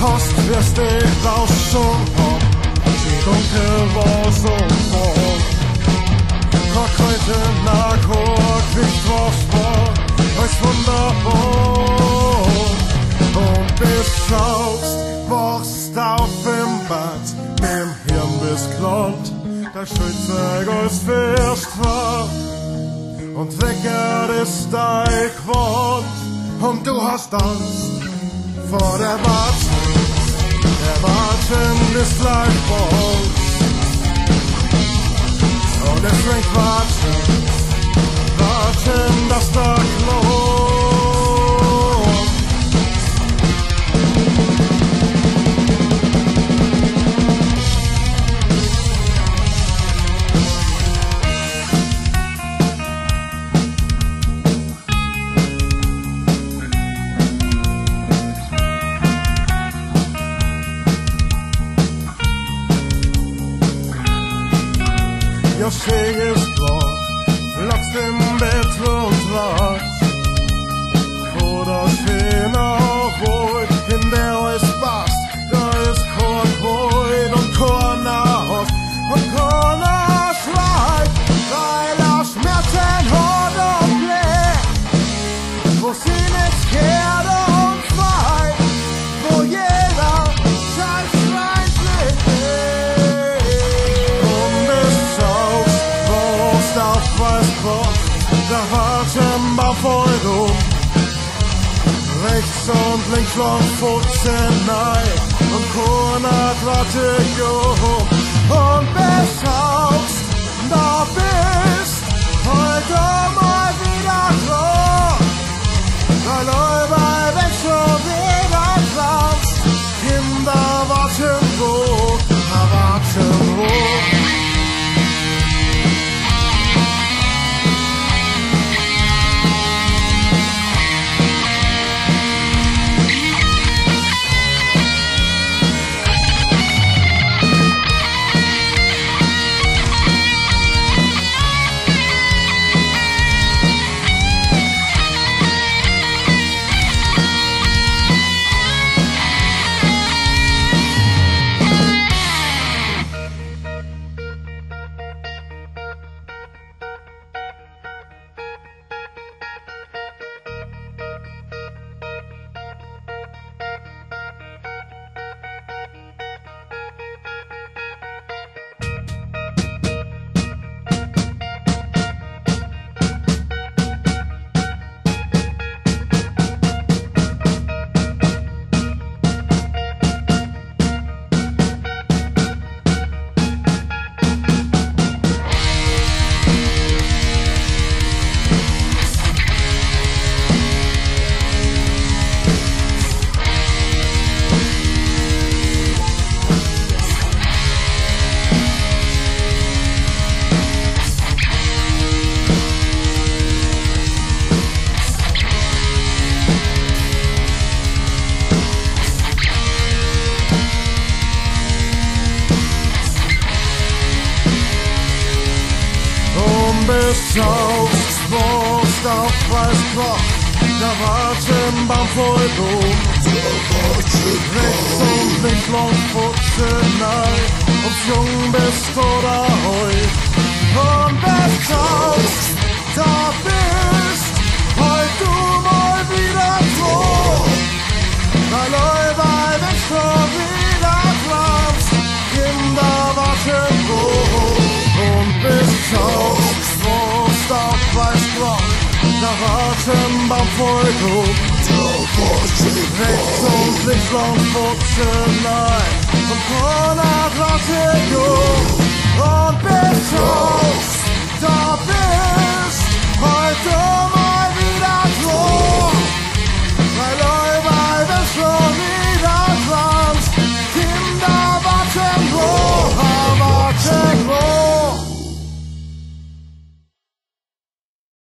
Post wirst dich raus zum Hop, die dunkel war so voll. Kock heute nach Hock, nicht was war, weiß wunderbar. Und bis schaust, wachst auf im Bad, dem Hirn bis klont, der Schütze ist fest war. Und weckert ist dein Quant, und du hast Angst vor der Warten. Der Warten ist gleich bald. Und es fängt warten, warten, dass da klopft. Jag säger klart, lagst im Bett und wart. Oder schöner Wohl, in der ist Bass, da ist Kornwohl und Kornhaus und Kornerschweig, weil er Schmerzen hat und bläht, wo sie nicht kehrt und frei, wo jeder sein Schwein sieht. Da warten Baufolge rechts und links lang Futzenei und Kornat warte und beschaust, da bist heute mal wieder klar. Da Leute, wenn schon wieder klappst, Kinder warten wo, warten wo. Beschaust, warst auf Weißblock, da warten Baumfolge rechts und links lang Futzenei, ob's jung bist oder heut. Und beschaust, da bist heut du mal wieder tot. Da Leute, wenn schon wieder klappst, Kinder warten wo. Und beschaust, auf Weißblock, da warten Baumfolge rechts und links lang Futzenei und Kornat warte und bis da bist heute